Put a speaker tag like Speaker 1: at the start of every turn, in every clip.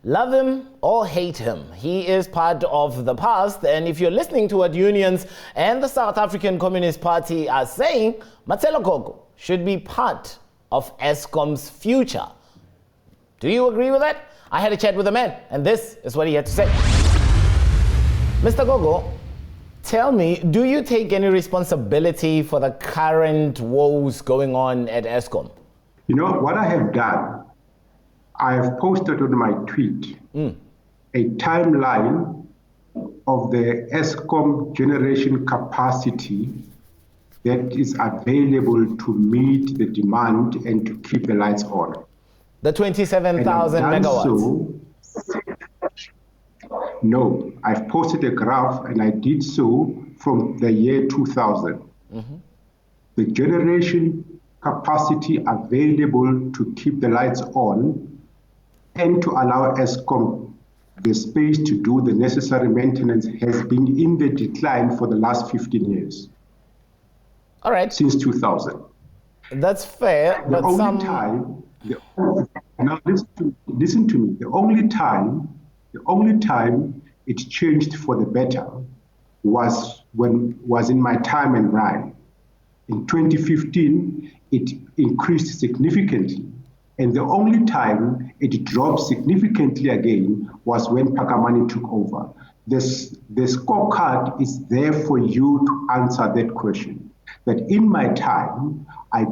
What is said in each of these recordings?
Speaker 1: Love him or hate him, he is part of the past, and if you're listening to what unions and the South African Communist Party are saying, Matshela Koko should be part of Eskom's future. Do you agree with that? I had a chat with a man, and this is what he had to say. Mr. Koko, tell me, do you take any responsibility for the current woes going on at Eskom?
Speaker 2: You know, what I have done, I have posted on my tweet a timeline of the Eskom generation capacity that is available to meet the demand and to keep the lights on.
Speaker 1: The 27,000 megawatts?
Speaker 2: No, I've posted a graph and I did so from the year 2000. The generation capacity available to keep the lights on and to allow Eskom the space to do the necessary maintenance has been in the decline for the last 15 years.
Speaker 1: All right.
Speaker 2: Since 2000.
Speaker 1: That's fair, but
Speaker 2: now listen to me. The only time it changed for the better was in my time in Ryan. In 2015, it increased significantly. And the only time it dropped significantly again was when Pakamani took over. The scorecard is there for you to answer that question. That in my time, I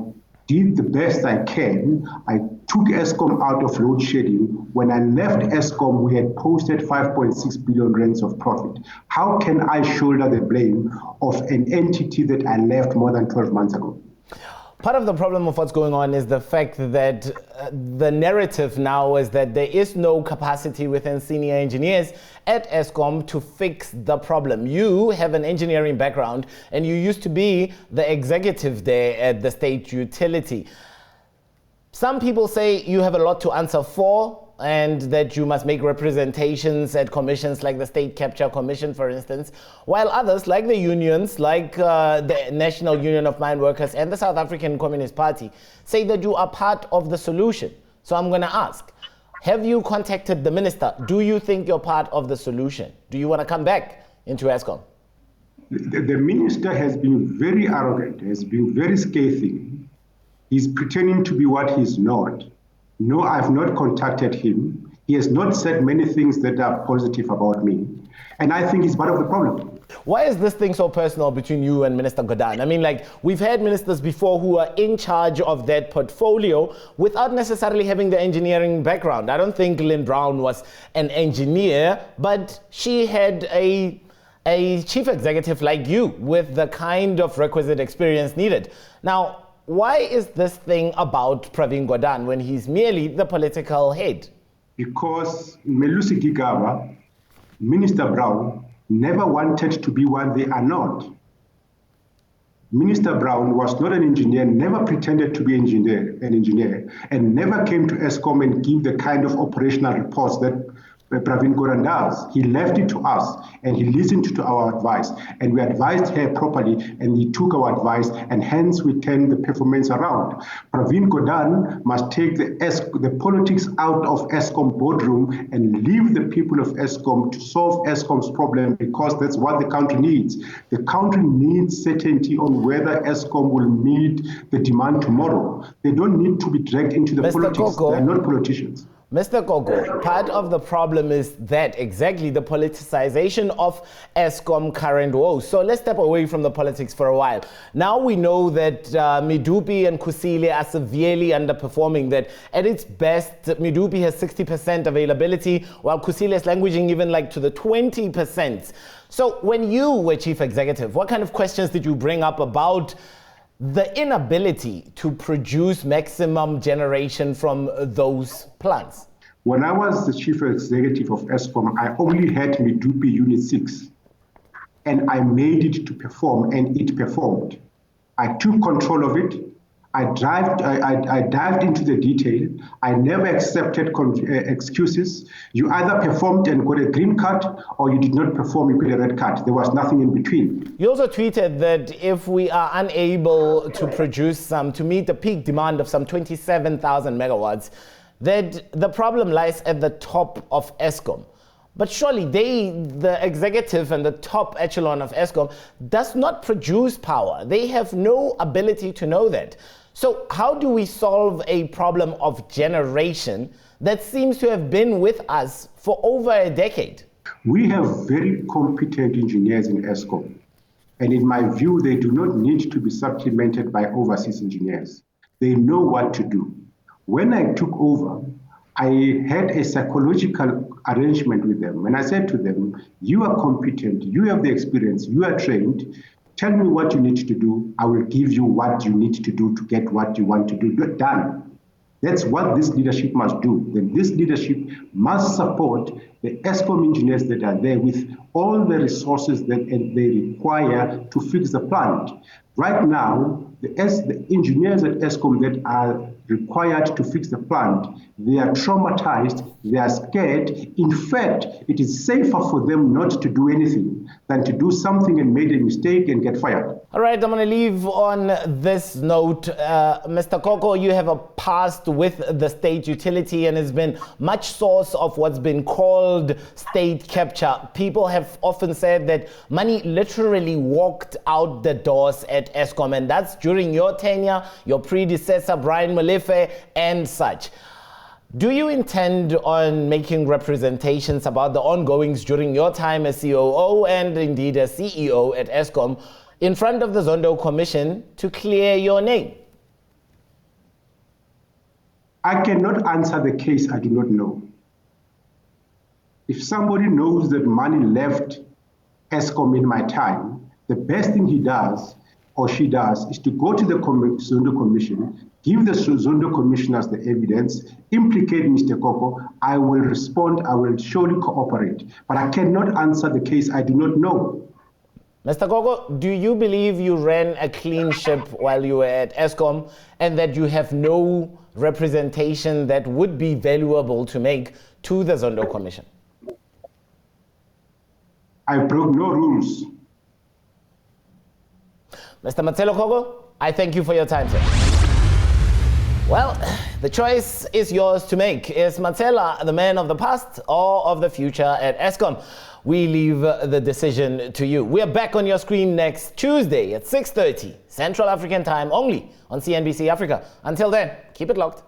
Speaker 2: did the best I can. I took Eskom out of load shedding. When I left Eskom, we had posted 5.6 billion rands of profit. How can I shoulder the blame of an entity that I left more than 12 months ago?
Speaker 1: Part of the problem of what's going on is the fact that the narrative now is that there is no capacity within senior engineers at Eskom to fix the problem. You have an engineering background and you used to be the executive there at the state utility. Some people say you have a lot to answer for and that you must make representations at commissions like the State Capture Commission, for instance, while others, like the unions, like the National Union of Mine Workers and the South African Communist Party, say that you are part of the solution. So I'm going to ask, have you contacted the minister? Do you think you're part of the solution? Do you want to come back into Eskom?
Speaker 2: The minister has been very arrogant, has been very scathing. He's pretending to be what he's not. No, I've not contacted him. He has not said many things that are positive about me. And I think he's part of the problem.
Speaker 1: Why is this thing so personal between you and Minister Gordhan? I mean, like, we've had ministers before who are in charge of that portfolio without necessarily having the engineering background. I don't think Lynn Brown was an engineer, but she had a chief executive like you with the kind of requisite experience needed. Now, why is this thing about Pravin Gordhan when he's merely the political head? Because
Speaker 2: Melusi Gigaba, Minister Brown, never wanted to be what they are not. Minister Brown was not an engineer, never pretended to be an engineer, and never came to Eskom and give the kind of operational reports that Pravin Gordhan does. He left it to us and he listened to our advice, and we advised her properly and he took our advice, and hence we turned the performance around. Pravin Gordhan must take the politics out of Eskom boardroom and leave the people of Eskom to solve Eskom's problem, because that's what the country needs. The country needs certainty on whether Eskom will meet the demand tomorrow. They don't need to be dragged into the politics.
Speaker 1: Koko,
Speaker 2: they're not politicians.
Speaker 1: Mr. Koko, part of the problem is that exactly the politicization of Eskom current woes. So let's step away from the politics for a while. Now we know that Medupi and Kusile are severely underperforming, that at its best, Medupi has 60% availability, while Kusile is languishing even like to the 20%. So when you were chief executive, what kind of questions did you bring up about the inability to produce maximum generation from those plants?
Speaker 2: When I was the chief executive of Eskom, I only had Medupi Unit 6, and I made it to perform, and it performed. I took control of it. I dived into the detail. I never accepted excuses. You either performed and got a green card, or you did not perform, you got a red card. There was nothing in between.
Speaker 1: You also tweeted that if we are unable to produce to meet the peak demand of some 27,000 megawatts, that the problem lies at the top of Eskom. But surely the executive and the top echelon of Eskom, does not produce power. They have no ability to know that. So how do we solve a problem of generation that seems to have been with us for over a decade?
Speaker 2: We have very competent engineers in Eskom. And in my view, they do not need to be supplemented by overseas engineers. They know what to do. When I took over, I had a psychological arrangement with them. And I said to them, you are competent, you have the experience, you are trained. Tell me what you need to do. I will give you what you need to do to get what you want to do done. That's what this leadership must do. Then this leadership must support the Eskom engineers that are there with all the resources that they require to fix the plant. Right now, the engineers at Eskom that are required to fix the plant, they are traumatized, they are scared. In fact, it is safer for them not to do anything than to do something and make a mistake and get fired.
Speaker 1: All right, I'm going to leave on this note. Mr. Koko, you have a past with the state utility and has been much source of what's been called state capture. People have often said that money literally walked out the doors at Eskom, and that's during your tenure, your predecessor, Brian Molefe, and such. Do you intend on making representations about the ongoings during your time as COO and indeed as CEO at Eskom in front of the Zondo Commission to clear your name?
Speaker 2: I cannot answer the case I do not know. If somebody knows that money left Eskom in my time, the best thing he does or she does is to go to the Zondo Commission, give the Zondo commissioners the evidence, implicate Mr. Koko. I will respond, I will surely cooperate. But I cannot answer the case I do not know.
Speaker 1: Mr. Koko, do you believe you ran a clean ship while you were at Eskom and that you have no representation that would be valuable to make to the Zondo Commission?
Speaker 2: I broke no rules.
Speaker 1: Mr. Matshela Koko, I thank you for your time, sir. Well, the choice is yours to make. Is Matshela the man of the past or of the future at Eskom? We leave the decision to you. We're back on your screen next Tuesday at 6:30 Central African Time, only on CNBC Africa. Until then, keep it locked.